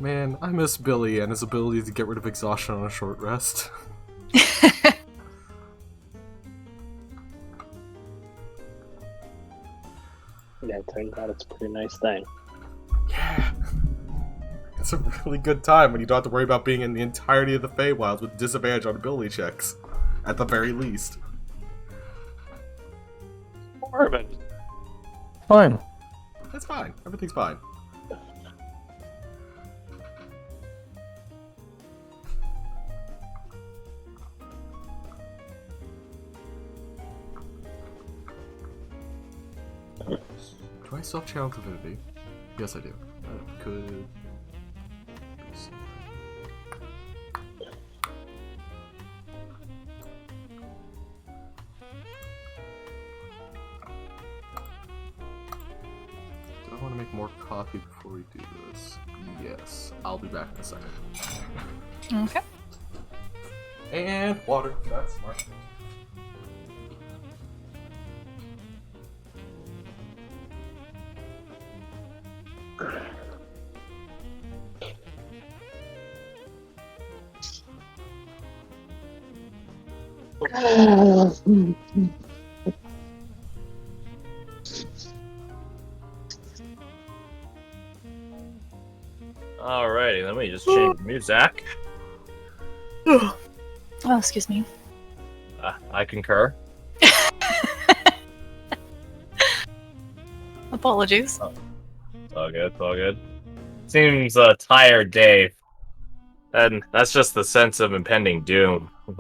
Man, I miss Billy and his ability to get rid of exhaustion on a short rest. Yeah, it turns out it's a pretty nice thing. Yeah. It's a really good time when you don't have to worry about being in the entirety of the Feywilds with disadvantage on ability checks. At the very least. Morbid. Fine. That's fine. Everything's fine. Do I still have Channel Divinity? Yes, I do. That could be something. Do I want to make more coffee before we do this? Yes. I'll be back in a second. Okay. And water. That's smart. Alrighty, let me just change the music. Oh, excuse me. I concur. Apologies. It's all good, it's all good. Seems a tired day. And that's just the sense of impending doom. I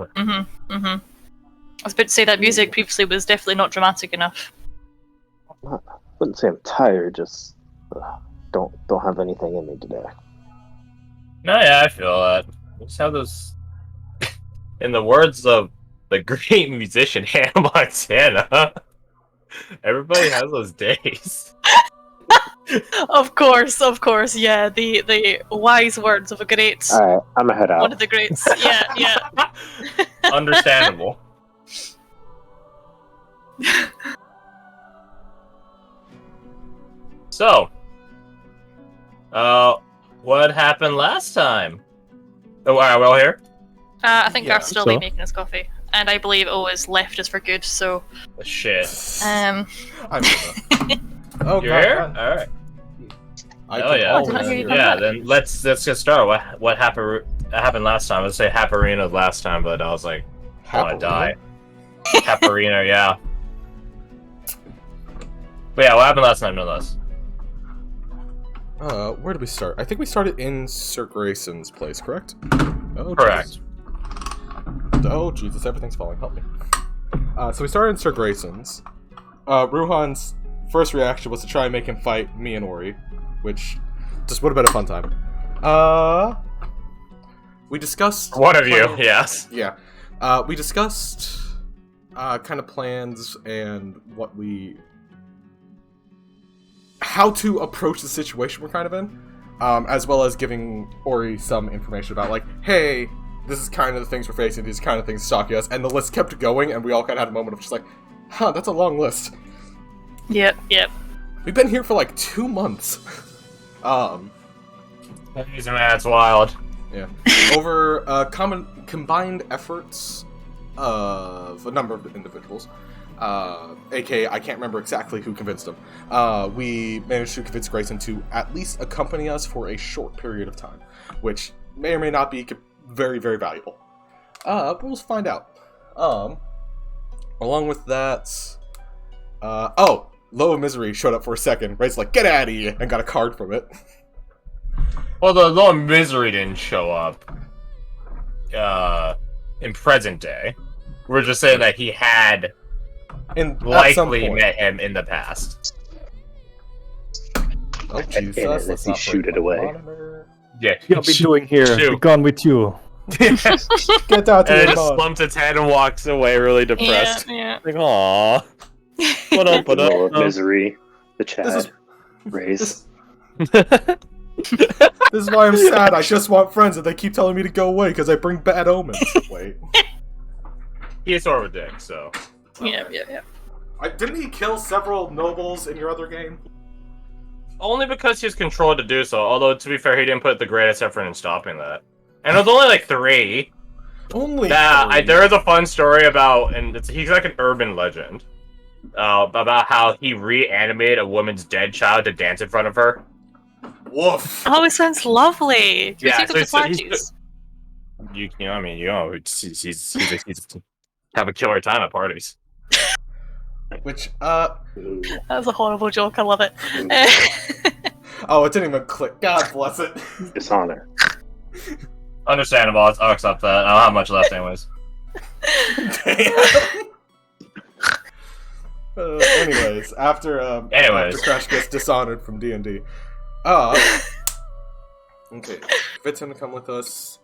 was about to say that music previously was definitely not dramatic enough. I wouldn't say I'm tired, just don't have anything in me today. No, yeah, I feel that. Just have those. In the words of the great musician Hannah Montana, everybody has those days. Of course, yeah. The wise words of a great. Alright, I'm gonna head out. One of the greats. Yeah. Understandable. So, what happened last time? Oh, are we all here? I think Garth's still so. making his coffee, and I believe O has left us for good. So, Shit. I'm Oh, You're here? God. Alright. I Oh, can yeah. always I didn't hear you hear come Yeah, back. then let's get started. What happened last time? I was say Haparina last time, but I was like, I want to die. Haparina, yeah. But yeah, what happened last time, no less? Where did we start? I think we started in Sir Grayson's place, correct? Oh, Correct. Jesus. Oh, Jesus, everything's falling. Help me. So we started in Sir Grayson's. Ruhan's first reaction was to try and make him fight me and Ori, which just would have been a fun time. We discussed... One of you, yes. Yeah. We discussed kind of plans and how to approach the situation we're kind of in, as well as giving Ori some information about, like, hey, this is kind of the things we're facing, these kind of things stalking us, and the list kept going, and we all kind of had a moment of just like, huh, that's a long list. Yep. We've been here for like 2 months. That's wild. Yeah. Over combined efforts of a number of individuals, aka I can't remember exactly who convinced them, we managed to convince Grayson to at least accompany us for a short period of time, which may or may not be very, very valuable. But we'll find out. Along with that, Low of Misery showed up for a second. Ray's like, get out of here, and got a card from it. Well, the Lord Misery didn't show up in present day. We're just saying that he had likely met him in the past. Oh, Jesus. And Let's unless you not shoot break it away. the monitor. Yeah. What are we doing here? Shoot. Be gone with you. Get out And to it the just mod. slumps its head and walks away really depressed. Yeah. Like, aww. What up, what Low of up? Misery, the Chad, This is- Raise. This is why I'm sad. I just want friends, and they keep telling me to go away because I bring bad omens. Wait. He's sort of a dick, so. Yeah. Didn't he kill several nobles in your other game? only because he's controlled to do so. Although, to be fair, he didn't put the greatest effort in stopping that. And it was only like 3. Only there is a fun story about, and he's like an urban legend, about how he reanimated a woman's dead child to dance in front of her. Woof. Oh, it sounds lovely. Do you Yeah, think so of the parties? He's have a killer time at parties. Which, That was a horrible joke. I love it. oh, it didn't even click. God bless it. Dishonor. Understandable. I'll accept that. I don't have much left, anyways. Damn. Anyways, after Crash gets dishonored from D&D, okay, fits him to come with us.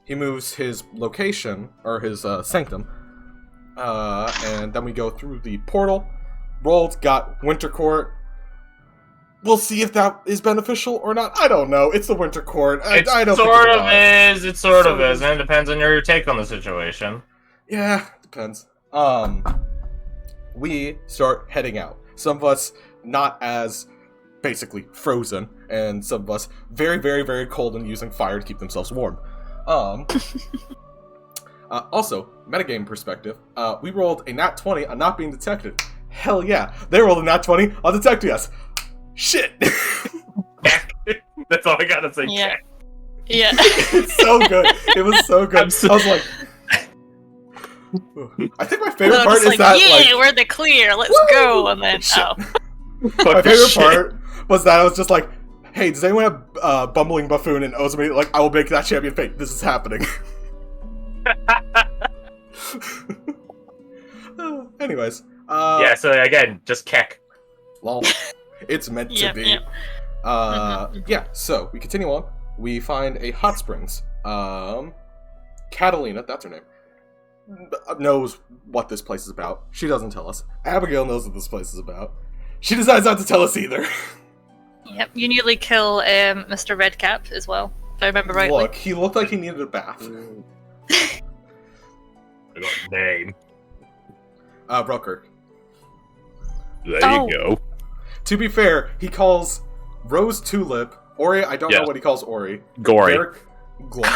He moves his location or his sanctum, and then we go through the portal. Rolled, got Winter Court. We'll see if that is beneficial or not. I don't know. It's the Winter Court. I don't sort think of is. It sort of is, and it depends on your take on the situation. Yeah, depends. We start heading out. Some of us not as basically frozen, and some of us very, very, very cold and using fire to keep themselves warm. Also, metagame perspective, we rolled a nat 20 on not being detected. Hell yeah. They rolled a nat 20 on detecting us. Shit. That's all I gotta say. Yeah. Yeah. It's so good. It was so good. I was like... I think my favorite part is that, yeah, we're in the clear, let's go, and then, my favorite part was that I was just like, hey, does anyone have Bumbling Buffoon and Ozumi? Like, I will make that champion fake. This is happening. Anyways. Yeah, so again, just keck. Lol. It's meant to be. Yeah, so we continue on. We find a hot springs. Catalina, that's her name, knows what this place is about. She doesn't tell us. Abigail knows what this place is about. She decides not to tell us either. Yep, you nearly kill Mr. Redcap as well, if I remember rightly. Look, he looked like he needed a bath. I got a name. Brokirk. There you go. To be fair, he calls Rose Tulip. Ori, I don't know what he calls Ori. Gory. Derek, Glory.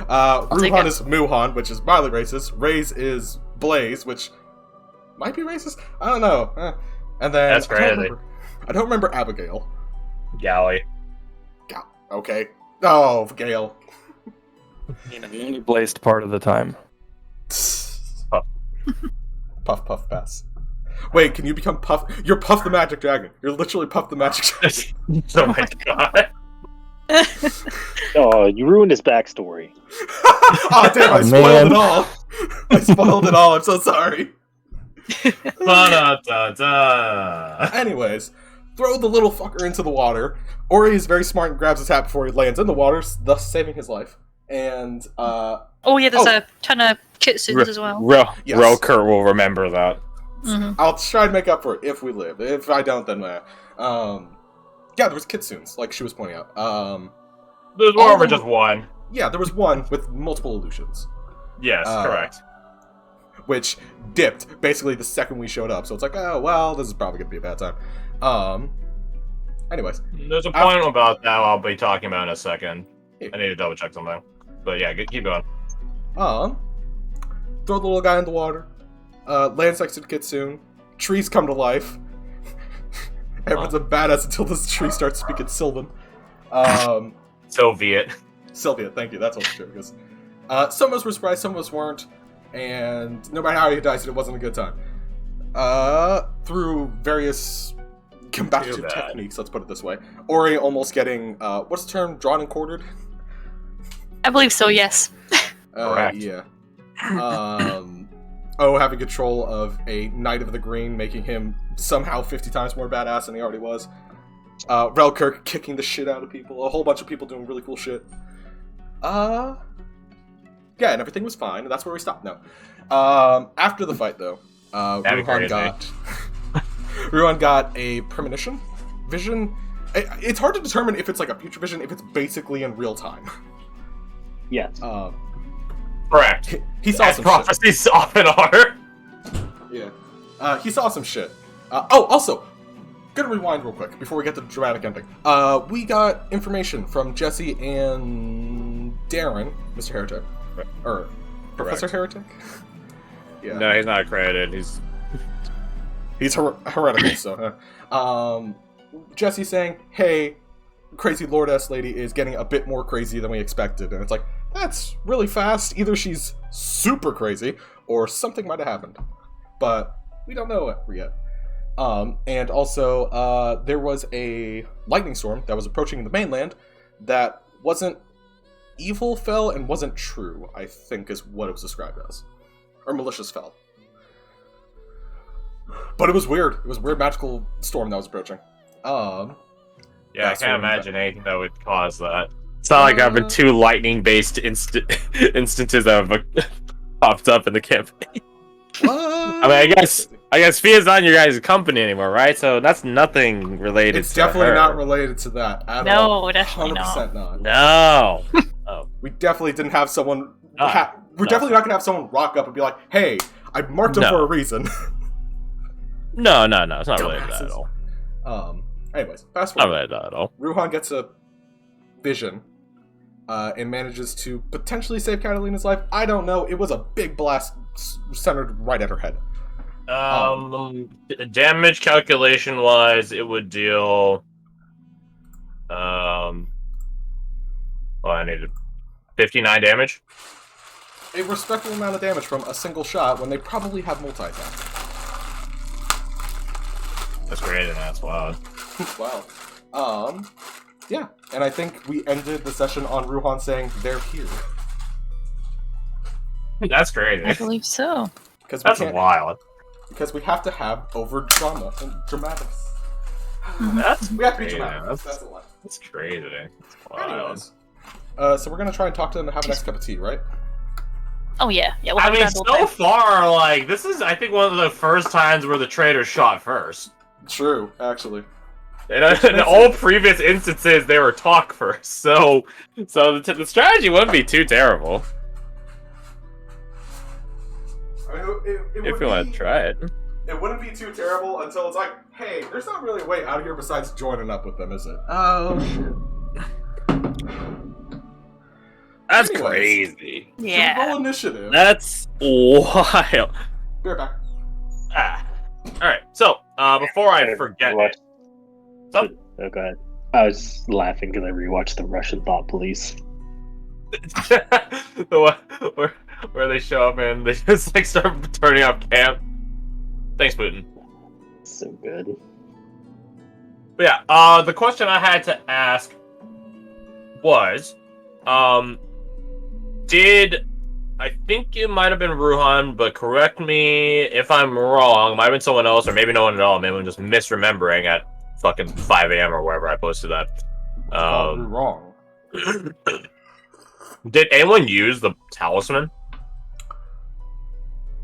Ruhan is Muhan, which is mildly racist. Raze is Blaze, which might be racist. I don't know. And then that's crazy. I don't remember Abigail. Galley. Okay. Oh, Gale. You know, the only blazed part of the time. Puff, puff, pass. Wait, can you become Puff? You're Puff the Magic Dragon. You're literally Puff the Magic Dragon. Oh my god. Oh, you ruined his backstory. Oh, damn, I spoiled it all. I spoiled it all. I'm so sorry. Anyways, throw the little fucker into the water. Ori is very smart and grabs his hat before he lands in the water, thus saving his life. And, oh yeah, there's a ton of kitsunes as well. Yes. Relkurt will remember that. Mm-hmm. I'll try to make up for it if we live. If I don't, then yeah, there was kitsunes, like she was pointing out. There's more or just one. Yeah, there was one with multiple illusions. Yes, correct. Which dipped basically the second we showed up. So it's like, oh well, this is probably gonna be a bad time. Anyways, there's a point about that I'll be talking about in a second. I need to double check something. But yeah, keep going. Throw the little guy in the water. Lands next to the kitsune. Trees come to life. Everyone's a badass until this tree starts speaking Sylvan. Soviet, thank you. That's what the joke is. Some of us were surprised, some of us weren't. And no matter how you diced it, it wasn't a good time. Through various combative techniques, let's put it this way. Ori almost getting, what's the term? Drawn and quartered? I believe so, yes. Correct. Yeah. Having control of a Knight of the Green, making him somehow 50 times more badass than he already was. Relkirk kicking the shit out of people. A whole bunch of people doing really cool shit. Yeah, and everything was fine, and that's where we stopped. No. After the fight, though, Ruhan got a premonition vision. It's hard to determine if it's like a future vision, if it's basically in real time. Yes. Correct. He saw some prophecies shit. often are. Yeah. He saw some shit. Also, gonna rewind real quick before we get to the dramatic ending. We got information from Jesse and Darren, Mr. Heretic. Or Professor Heretic? Yeah. No, he's not credited. He's heretical, so... Jesse saying, hey, crazy Lordess lady is getting a bit more crazy than we expected. And it's like, that's really fast. Either she's super crazy, or something might have happened. But we don't know it yet. And also, there was a lightning storm that was approaching the mainland that wasn't evil fell and wasn't true, I think is what it was described as. Or malicious fell. But it was weird. It was a weird magical storm that was approaching. Yeah, I that's can't what imagine anything that would cause that. It's not like there have been 2 lightning-based instances that have popped up in the campaign. I mean, I guess Fia's not in your guys' company anymore, right? So that's nothing related It's to definitely her. not related to that at all. No, definitely 100% not. No. Oh. We definitely didn't have someone... we're no. definitely not going to have someone rock up and be like, hey, I marked him No. for a reason. No, it's not related to that at Dumbasses. all. Anyways, fast Not forward. related to that at all. Ruhan gets a vision and manages to potentially save Catalina's life. I don't know. It was a big blast centered right at her head. Damage calculation wise, it would deal. I needed 59 damage. A respectable amount of damage from a single shot when they probably have multi-attack. That's great, and that's wild. Wow. Yeah. And I think we ended the session on Ruhan saying they're here. That's crazy. I believe so. Because That's wild. Because we have to have over drama and dramatics. That's We have to be crazy. dramatic. That's a lot. That's crazy. That's wild. Anyways. So we're gonna try and talk to them and have a nice cup of tea, right? Oh yeah, yeah. We'll I have mean, that so whole time. far, like, this is, I think, one of the first times where the traitor shot first. True, actually. In all previous instances, they were talk first, so the strategy wouldn't be too terrible. I mean, If you want to try it. It wouldn't be too terrible until it's like, hey, there's not really a way out of here besides joining up with them, is it? Oh, shit. That's Anyways. crazy. Should we Yeah. roll initiative? That's wild. Be right back. Alright, so, before I forget it. Oh, go ahead. I was laughing because I rewatched the Russian Thought Police. The one where they show up and they just, like, start turning off camp. Thanks, Putin. So good. But yeah, the question I had to ask was, I think it might have been Ruhan, but correct me if I'm wrong. It might have been someone else, or maybe no one at all. Maybe I'm just misremembering at fucking 5 a.m. or wherever I posted that. You're wrong. Did anyone use the talisman?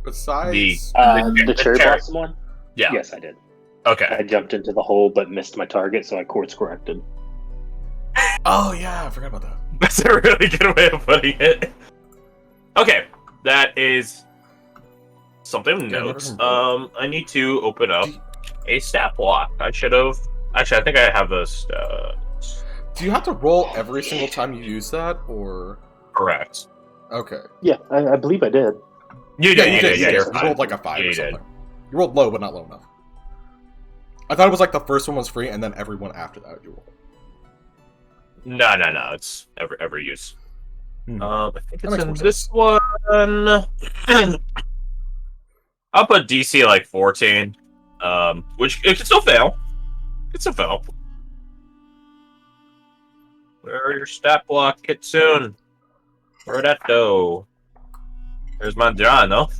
Besides... The cherry cherry. blossom one? Yeah. Yes, I did. Okay. I jumped into the hole but missed my target, so I course corrected. Oh, yeah, I forgot about that. That's a really good way of putting it. Okay, that is something Yeah, notes. never I need to open up a stat block. I should have. Actually, I think I have those. Do you have to roll every single time you use that, or... Correct. Okay. Yeah, I believe I did. You did. You did. Yeah, You're you fine. rolled like a 5 Yeah, or you something. did. You rolled low, but not low enough. I thought it was like the first one was free, and then everyone after that you rolled. No. It's every use. I think That it's makes in more this one. I'll put DC like 14. Which it can still fail. It can still fail. Where are your stat block, Kitsune? Where'd that go? There's Mandrano.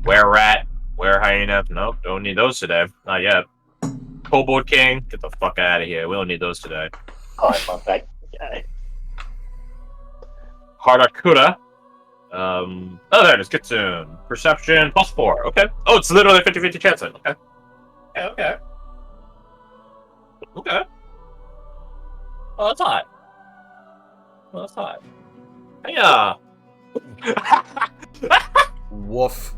Where rat? Where hyena? Nope, don't need those today. Not yet. Kobold King, get the fuck out of here. We don't need those today. Oh, I love that guy. Harakura. Oh, there it is. Kitsune. Perception, +4. Okay. Oh, it's literally a 50-50 chance then. Okay. Okay. Oh, that's hot. Yeah. Woof.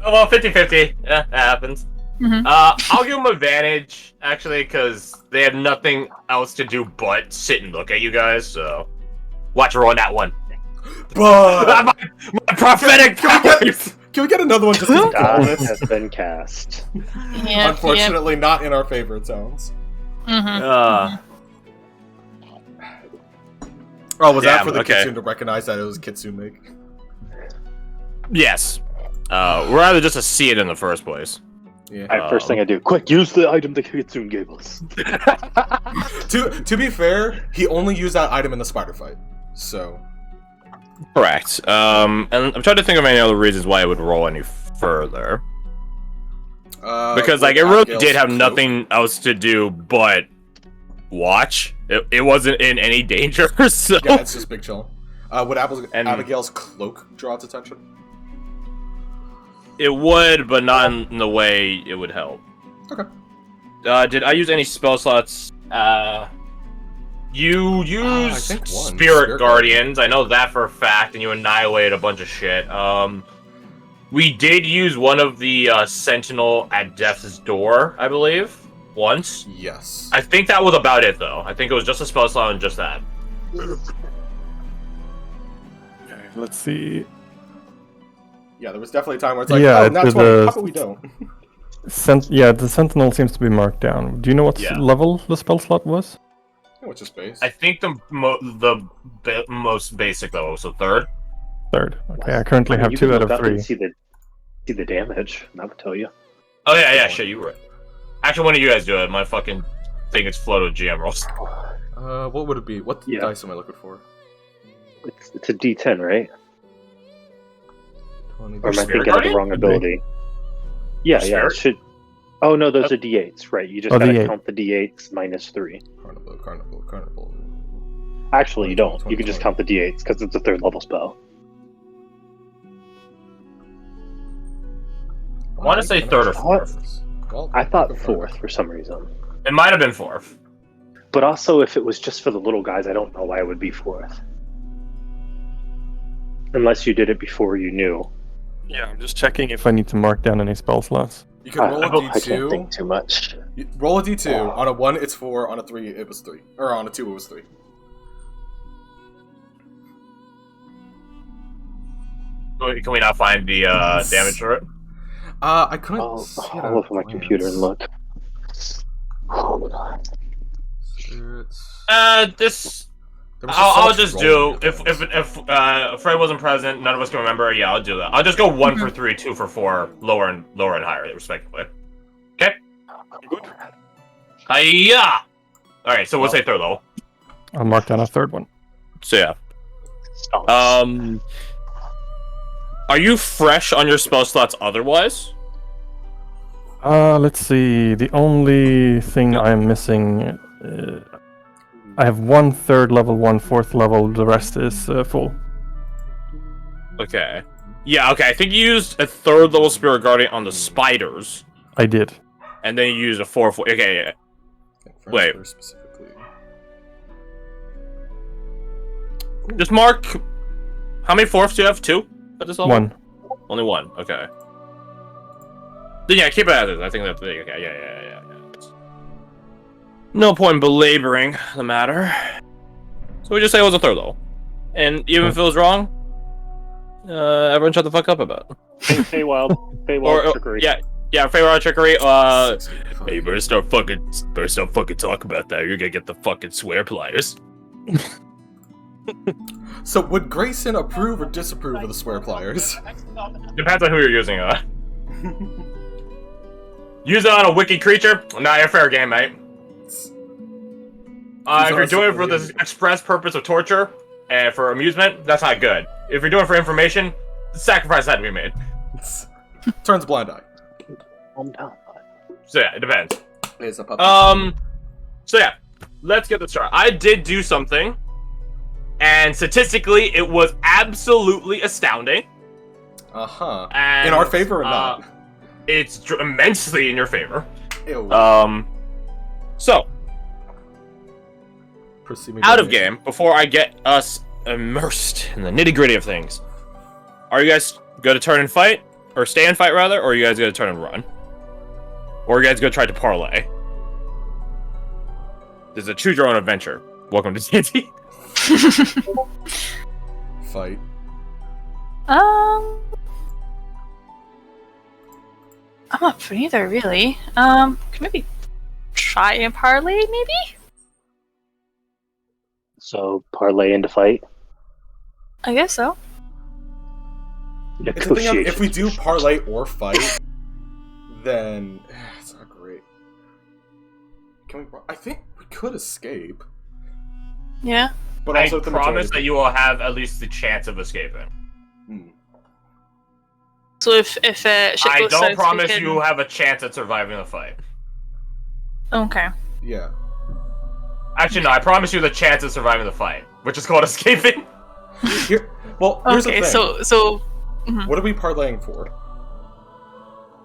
Oh, well, 50-50. Yeah, that happens. I'll give them advantage, actually, because they have nothing else to do but sit and look at you guys, so... Watch her on that one. But my prophetic powers! can we get another one just because Dot has been cast. Yeah, Unfortunately, not in our favor, it sounds. Oh, was that for the Kitsune to recognize that it was Kitsune make? Yes. We're either just to see it in the first place. Yeah. Alright, first thing I do, quick, use the item the Kitsune gave us. To be fair, he only used that item in the spider fight, so... Correct. And I'm trying to think of any other reasons why I would roll any further. Because, like, it really did have nothing else to do but watch. It wasn't in any danger, so... Yeah, it's just big chill. Would Abigail's cloak draw its attention? It would, but not in the way it would help. Okay. Did I use any spell slots? You used I think one. Spirit Guardians. I know that for a fact, and you annihilated a bunch of shit. We did use one of the Sentinel at Death's Door, I believe, once. Yes. I think that was about it, though. I think it was just a spell slot and just that. Okay, let's see. Yeah, there was definitely a time where it's like, Yeah, oh, not 20, how about we don't? The Sentinel seems to be marked down. Do you know what level the spell slot was? What's your space? I think the most basic level, so third. Third. Okay, I currently have you 2 can out of look up 3. and see the damage. That would tell you. Oh yeah, shit, you were right. Actually, one of you guys do it. My fucking thing is floated GM rolls. What would it be? What dice am I looking for? It's a D10, right? 20. Or am I thinking of the wrong ability? Yeah, it should. Oh no, those are D8s, right? You just gotta D8. count the D8s minus 3. Carnival. Actually, you don't. You can just count the D8s because it's a 3rd level spell. I want to say 3rd or 4th. Well, I thought 4th for some reason. It might have been 4th. But also, if it was just for the little guys, I don't know why it would be 4th. Unless you did it before you knew. Yeah, I'm just checking if I need to mark down any spell slots. You can roll a D2. I can't think too much. Roll a D2. On a 1, it's 4. On a 3, it was 3. Or on a 2, it was 3. Can we not find the damage for it? I couldn't. I'll open my computer and look. Hold on. I'll just do if Fred wasn't present, none of us can remember. Yeah, I'll do that. I'll just go 1 for 3, 2 for 4, lower and higher, respectively. Okay. Good. Hiya! All right, so we'll say 3rd level. I'll mark down a 3rd one. So yeah. Are you fresh on your spell slots otherwise? Let's see. The only thing I'm missing, I have 1 3rd level, 1 4th level. The rest is full. Okay. Yeah. Okay. I think you used a 3rd level Spirit Guardian on the spiders. I did. And then you used a 4. Okay. Yeah. Wait. Just mark. How many 4ths do you have? 2 at this level? 1. Only 1. Okay. Then yeah, keep it as is. I think that's okay. Yeah. No point in belaboring the matter. So we just say it was a 3rd level, and even if it was wrong, everyone shut the fuck up about it. Feywild trickery. Yeah, Feywild trickery. Hey, you better start fucking talk about that. You're gonna get the fucking swear pliers. So would Grayson approve or disapprove of the swear pliers? Depends on who you're using it on. Use it on a wicked creature? Nah, you're fair game, mate. If you're doing it for the express purpose of torture and for amusement, that's not good. If you're doing it for information, the sacrifice had to be made. Turns a blind eye. So yeah, it depends. It's a puppy. So yeah, let's get this started. I did do something, and statistically, it was absolutely astounding. Uh-huh. And, in our favor or not? It's immensely in your favor. Ew. So, out of game, before I get us immersed in the nitty-gritty of things, are you guys going to turn and fight? Or stay and fight, rather? Or are you guys going to turn and run? or you guys go try to parlay. There's a choose your own adventure. Welcome to D&D. Fight. I'm up for neither, really. Can maybe try and parlay, maybe? So parlay into fight. I guess so. It's the thing of, if we do parlay or fight, then it's not great. I think we could escape. Yeah. But I also promise that you will have at least the chance of escaping. So if shit goes I don't south, promise we can... you will have a chance at surviving the fight. Okay. Yeah. Actually, no, I promise you the chance of surviving the fight, which is called escaping. Here's Okay, the thing. so What are we parlaying for?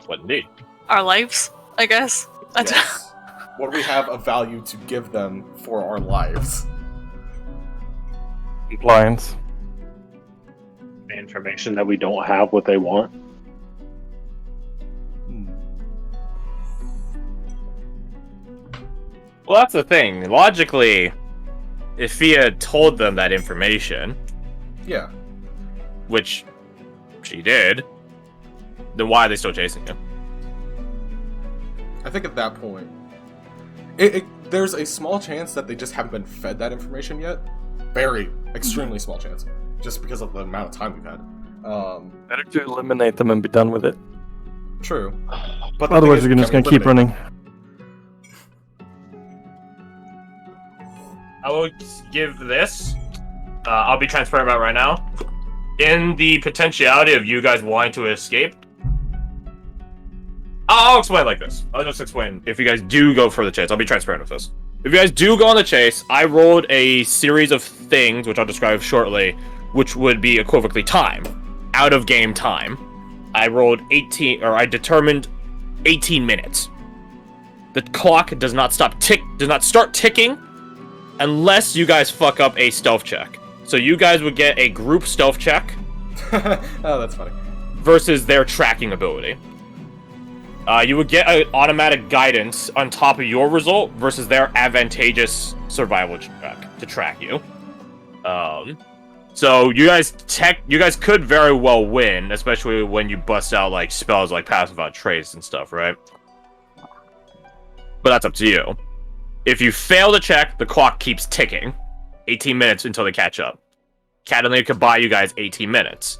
What indeed? our lives, I guess. Yes. What do we have of value to give them for our lives? Compliance. Information that we don't have what they want. Well, that's the thing. Logically, if Fia told them that information, Yeah. which she did, then why are they still chasing you? I think at that point, there's a small chance that they just haven't been fed that information yet. Very, extremely small chance. Just because of the amount of time we've had. Better to eliminate them and be done with it. True. But Otherwise, we're just gonna keep running. I will give this. I'll be transparent about it right now. In the potentiality of you guys wanting to escape, I'll explain it like this. I'll just explain. If you guys do go for the chase, I'll be transparent with this. If you guys do go on the chase, I rolled a series of things, which I'll describe shortly, which would be equivocally time, out of game time. I rolled 18, or I determined 18 minutes. The clock does not start ticking unless you guys fuck up a stealth check. So you guys would get a group stealth check. Oh, that's funny. Versus their tracking ability. You would get an automatic guidance on top of your result versus their advantageous survival check to track you. So you guys could very well win, especially when you bust out like spells like Pass Without Trace and stuff, right? But that's up to you. If you fail to check, the clock keeps ticking. 18 minutes until they catch up. Catalina could buy you guys 18 minutes.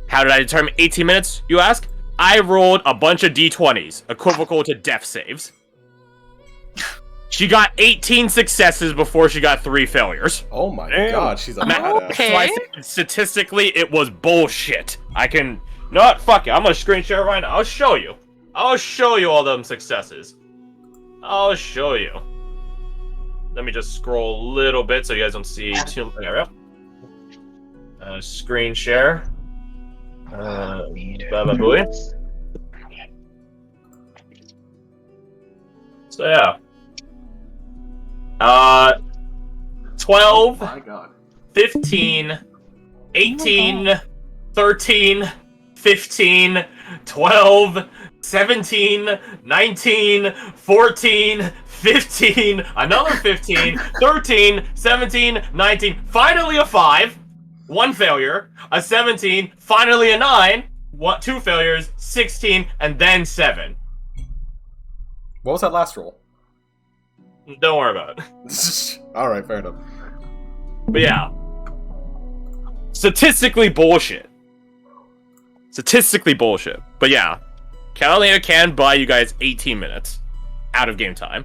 How did I determine 18 minutes, you ask? I rolled a bunch of d20s, equivocal to death saves. She got 18 successes before she got 3 failures. Oh my god, she's a badass. Okay. So I said statistically, it was bullshit. Not fuck it, I'm gonna screen share right now. I'll show you. I'll show you all them successes. I'll show you. Let me just scroll a little bit so you guys don't see too much. There we go. Screen share. Baba-booey. So yeah. 12, Oh my god. 15, 18, 13, 15, 12, 17, 19, 14, 15, another 15, 13, 17, 19, finally a 5, 1 failure, a 17, finally a 9, 2 failures, 16, and then 7. What was that last roll? Don't worry about it. Alright, fair enough. But yeah. Statistically bullshit. But yeah. Catalina can buy you guys 18 minutes out of game time.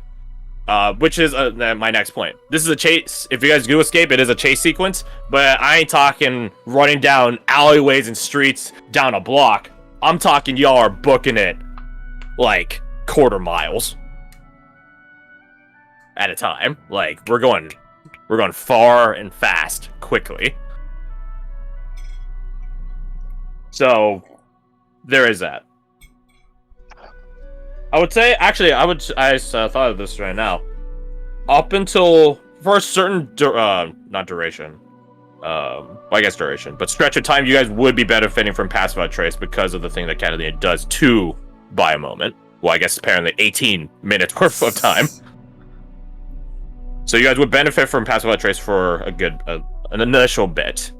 Which is my next point. This is a chase. If you guys do escape, it is a chase sequence. But I ain't talking running down alleyways and streets down a block. I'm talking y'all are booking it like quarter miles at a time. Like we're going far and fast quickly. So there is that. I would say, actually, I thought of this right now. Up until, for a certain, not duration, well, I guess duration, but stretch of time, you guys would be benefiting from Pass Without Trace because of the thing that Catalina does to buy a moment. Well, I guess apparently 18 minutes worth of time. So you guys would benefit from passive without trace for a good an initial bit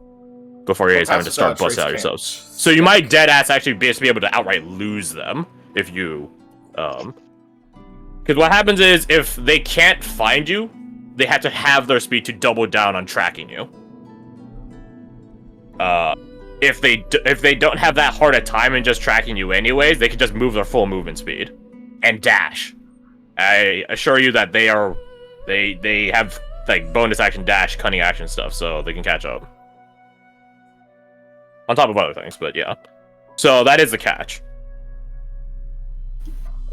before you guys having to start busting out yourselves. So you might dead ass actually be able to outright lose them if you because what happens is if they can't find you, they have to have their speed to double down on tracking you. If they don't have that hard a time in just tracking you anyways, they can just move their full movement speed and dash. I assure you that they have like bonus action dash, cunning action stuff, so they can catch up. On top of other things, but yeah. So that is the catch.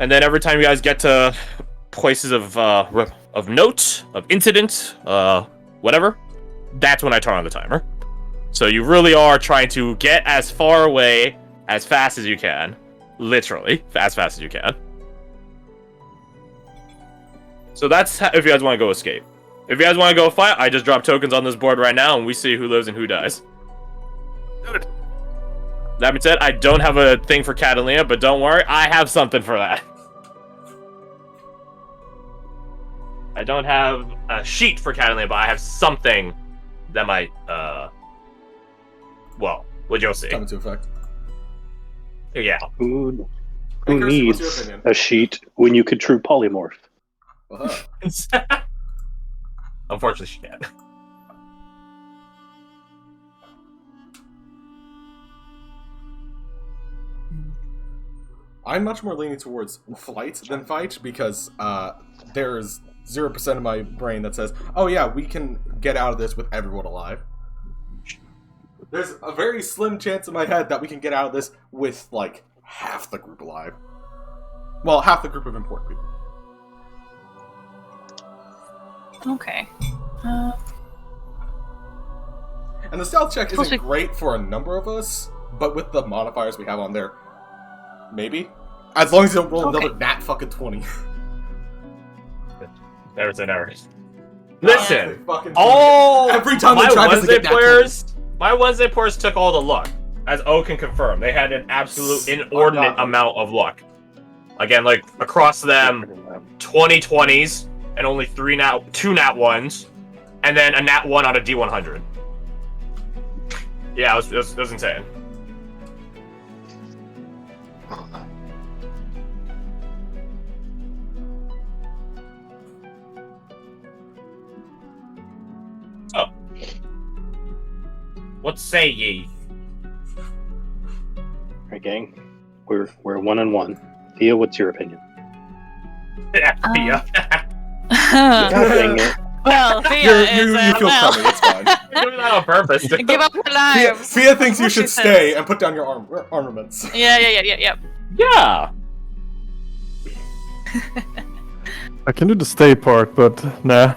And then every time you guys get to places of note, of incident, whatever, that's when I turn on the timer. So you really are trying to get as far away as fast as you can. Literally, as fast as you can. So that's if you guys want to go escape. If you guys want to go fight, I just drop tokens on this board right now, and we see who lives and who dies. Good. That being said, I don't have a thing for Catalina, but don't worry, I have something for that. I don't have a sheet for Catalina, but I have something that might, well, what you'll see. Come into effect. Yeah. Who Hey, Kirsten, what's your needs opinion? a sheet when you could true polymorph? Unfortunately, she can't. I'm much more leaning towards flight than fight because there's 0% of my brain that says, oh yeah, we can get out of this with everyone alive. There's a very slim chance in my head that we can get out of this with, like, half the group alive. Well, half the group of important people. Okay. And the stealth check isn't great for a number of us, but with the modifiers we have on there, maybe? As long as you don't roll another nat fucking 20. Never say never. Listen, every time my they try to Wednesday get players, my Wednesday players took all the luck, as O can confirm. They had an absolute inordinate amount of luck. Again, like across them, 20 20s and only 2 nat 1s, and then a nat 1 out of D100. Yeah, it was insane. So, what say ye? Alright, gang. We're 1-1. Thea, what's your opinion? Yeah. God dang it. Well, Thea is, you feel well, crummy, it's fine. You're doing that on purpose. give up her lives. Thea thinks you should She says. stay and put down your armaments. Yeah. Yeah. I can do the stay part, but nah.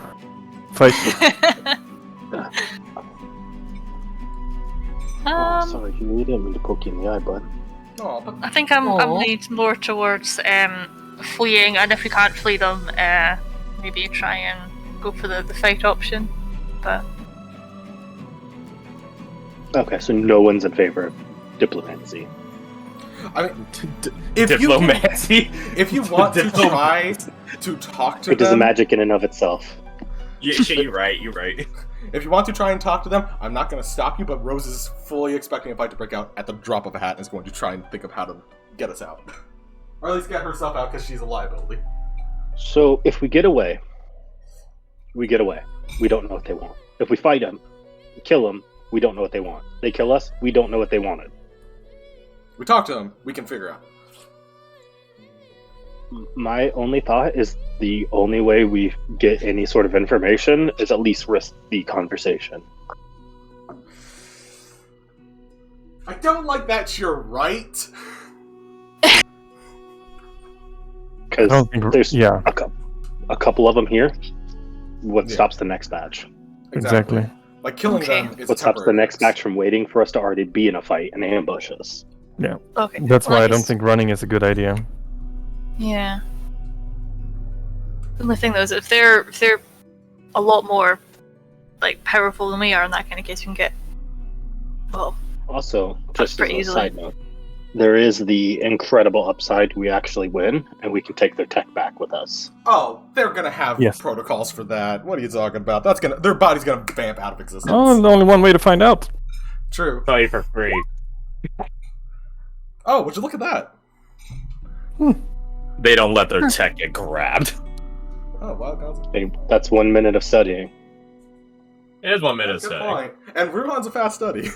Fight. Oh, sorry, you didn't mean to poke you in the eye, bud. Oh, but I think I'm leaning more towards fleeing, and if we can't flee them, maybe try and go for the fight option. But Okay, so no one's in favor of diplomacy. I mean, if Diplomacy. if you want to try to talk to It is a them, magic in and of itself. You're right. You're right. if you want to try and talk to them, I'm not going to stop you. But Rose is fully expecting a fight to break out at the drop of a hat and is going to try and think of how to get us out, or at least get herself out because she's a liability. So if we get away, we get away. We don't know what they want. If we fight them, kill them, we don't know what they want. They kill us, we don't know what they wanted. We talk to them, we can figure out. My only thought is the only way we get any sort of information is at least risk the conversation. I don't like that you're right. Because there's yeah, a couple of them here. What Yeah. stops the next batch? exactly. Like killing Okay. them is What stops the temporary next fix. batch from waiting for us to already be in a fight and ambush us? okay. That's why I don't Nice. think running is a good idea. Yeah. The only thing though is if they're a lot more like powerful than we are in that kind of case, we can get Also, just as pretty a easily. side note, there is the incredible upside we actually win, and we can take their tech back with us. Oh, they're gonna have Yes. protocols for that. What are you talking about? Their body's gonna vamp out of existence. Oh, the only one way to find out. True. Tell you for free. Oh, would you look at that? They don't let their tech get grabbed. Oh, wow, guys. Hey, that's 1 minute of studying. It is 1 minute Good study. point. And Ruhan's a fast study.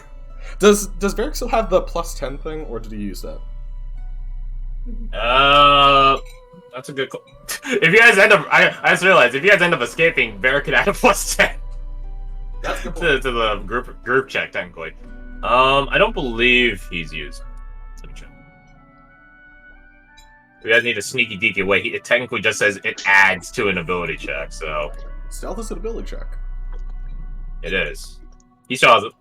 Does Varric still have the +10 thing, or did he use that? That's a good. If you guys end up, I just realized if you guys end up escaping, Varric could add a +10 That's a good point. to the group check technically. I don't believe he's used. Let me check. You guys need a sneaky deaky way. It technically just says it adds to an ability check, so Stealth is an ability check. it is. He still has it.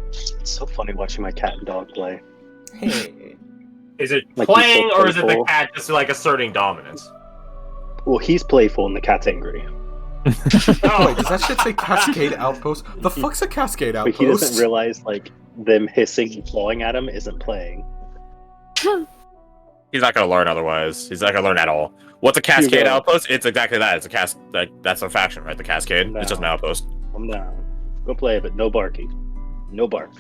It's so funny watching my cat and dog play. Hey. Is it Like, playing he's so or is it the playful. cat just like asserting dominance? Well, he's playful and the cat's angry. Oh, wait, does that shit say Cascade Outpost? The fuck's a Cascade But Outpost? he doesn't realize, like, them hissing and clawing at him isn't playing. He's not gonna learn otherwise. He's not gonna learn at all. What's a Cascade go. Outpost? It's exactly that. It's a that's a faction, right? The Cascade. No. It's just an outpost. Calm down. Go play, but no barking. No bark.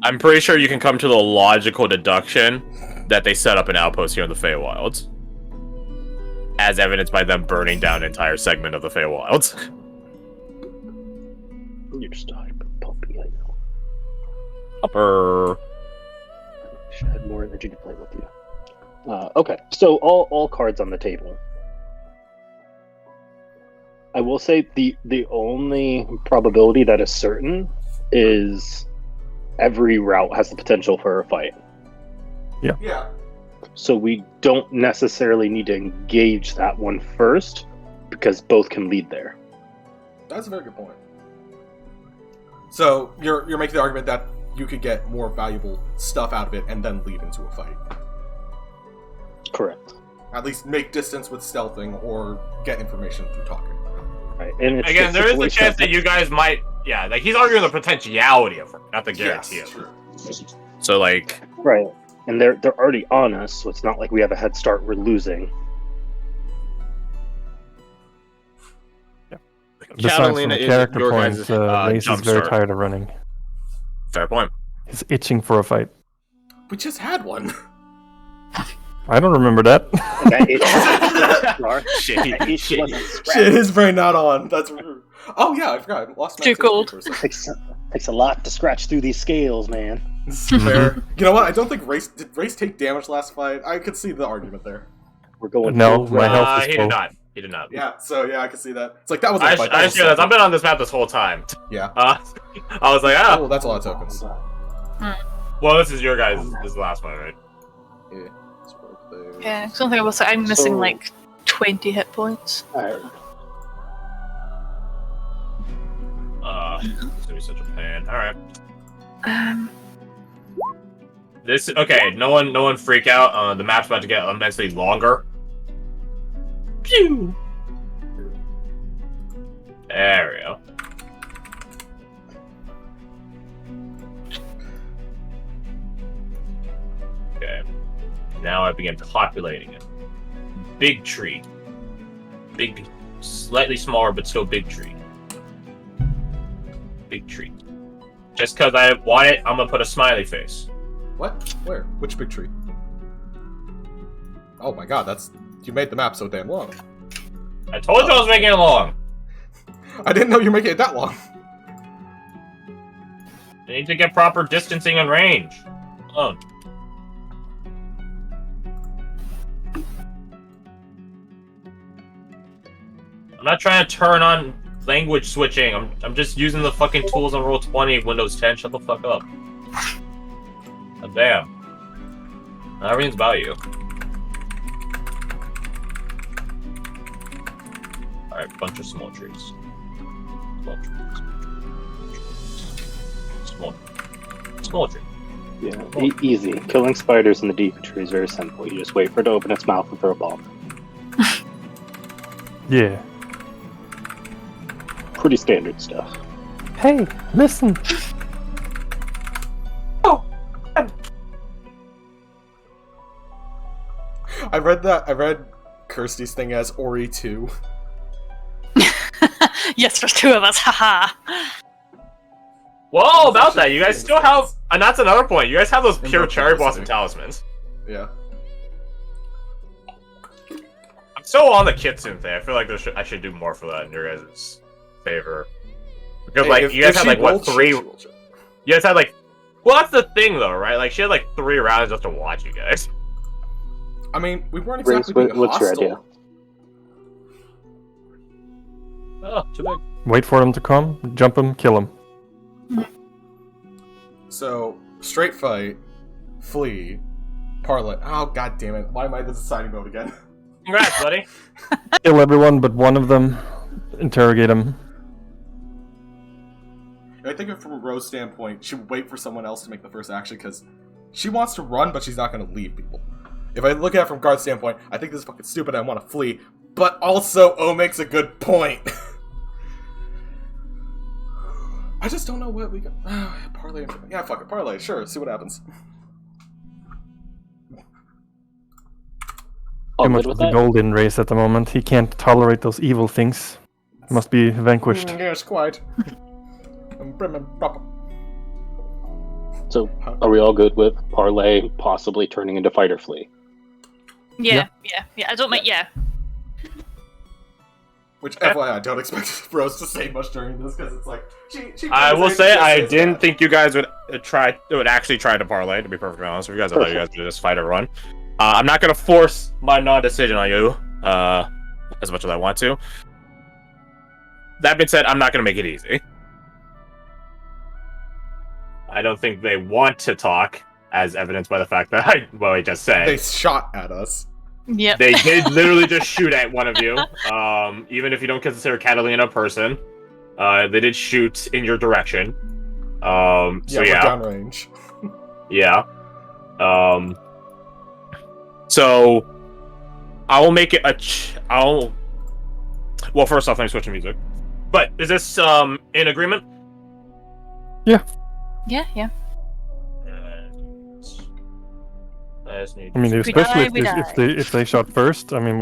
I'm pretty sure you can come to the logical deduction that they set up an outpost here in the Feywilds. As evidenced by them burning down an entire segment of the Feywilds. You're just a hyper puppy, I know. Upper. I should have more energy to play with you. Okay, so all cards on the table. I will say the only probability that is certain is every route has the potential for a fight. Yeah. So we don't necessarily need to engage that one first, because both can lead there. That's a very good point. So you're making the argument that you could get more valuable stuff out of it and then lead into a fight. Correct. At least make distance with stealthing or get information through talking. Right. And it's Again, there is a chance that you guys might. Yeah, like he's arguing the potentiality of it, not the guarantee Yes, of it. true. So, like. Right. And they're already on us, so it's not like we have a head start we're losing. Besides from Catalina the is character your points, guys' Race is jump very start. tired of running. Fair point. He's itching for a fight. We just had one. I don't remember that. That itch, Shit. that itch Shit. wasn't Shit, scratched. his brain not on. That's rude. Oh yeah, I forgot. I lost my Too activity cold. for a second. Takes a lot to scratch through these scales, man. Fair. You know what? I don't think did Race take damage last fight? I could see the argument there. We're going No, full my round. health is He full. did not. He did not. Yeah, so yeah, I can see that. It's like that was I a fight. That was just realized I've something. been on this map this whole time. Yeah. I was like, Oh, that's a lot of tokens. well, this is your guys' this is the last one, right? Yeah. Let's work there. Yeah, something I will say. I'm missing So- like 20 hit points. Alright. It's gonna be such a pain. All right. Um, This okay. No one freak out. The map's about to get immensely longer. Pew. There we go. Okay. Now I begin populating it. Big tree. Big, slightly smaller, but still big tree. Big tree. Just because I want it, I'm gonna put a smiley face. What? Where? Which big tree? Oh my god, that's... You made the map so damn long. I told you I was making it long. I didn't know you were making it that long. I need to get proper distancing and range. Oh. I'm not trying to turn on language switching. I'm just using the fucking tools on Roll20, Windows 10. Shut the fuck up. God damn. Everything's about you. Alright, bunch of small trees. Small tree. Yeah, easy. Killing spiders in the deep tree is very simple. You just wait for it to open its mouth and throw a bomb. Yeah. Pretty standard stuff. Hey, listen. I read Kirsty's thing as Ori 2. Yes, there's two of us. Haha. Well, about that, you guys still have, and that's another point. You guys have those pure cherry blossom talismans. Yeah. I'm still on the kitsune thing. I feel like I should do more for that in your guys' favor. Because like you guys had like what 3? You guys had like, well, that's the thing though, right? Like she had like 3 rounds just to watch you guys. I mean, we weren't exactly being what's hostile. your idea? Oh, too big. Wait for them to come, jump them, kill them. So, straight fight, flee, parlay. Oh, god damn it. Why am I in the deciding mode again? Congrats, buddy. Kill everyone but one of them. Interrogate them. I think from Rose's standpoint, she would wait for someone else to make the first action because she wants to run, but she's not going to leave people. If I look at it from Garth's standpoint, I think this is fucking stupid and I want to flee, but also O makes a good point. I just don't know what we got. Parlay. Yeah, fuck it. Parlay. Sure. See what happens. Oh, Too much good of with the that? golden race at the moment. He can't tolerate those evil things. Must be vanquished. Yes, quite. Prim and proper. So, are we all good with parlay possibly turning into fight or flee? Yeah. I don't make. Yeah. Which, FYI, I don't expect Rose to say much during this because it's like she I will say I didn't think you guys would actually try to parlay. To be perfectly honest with you guys, I thought you guys would just fight or run. I'm not gonna force my non-decision on you as much as I want to. That being said, I'm not gonna make it easy. I don't think they want to talk, as evidenced by the fact that I just said. They shot at us. Yep. They did literally just shoot at one of you. Even if you don't consider Catalina a person, they did shoot in your direction. So We're yeah. downrange. Yeah. So I will make it well, first off, let me switch to music. But is this in agreement? Yeah. Yeah. I just need I mean, We especially die, we if they shot first. I mean,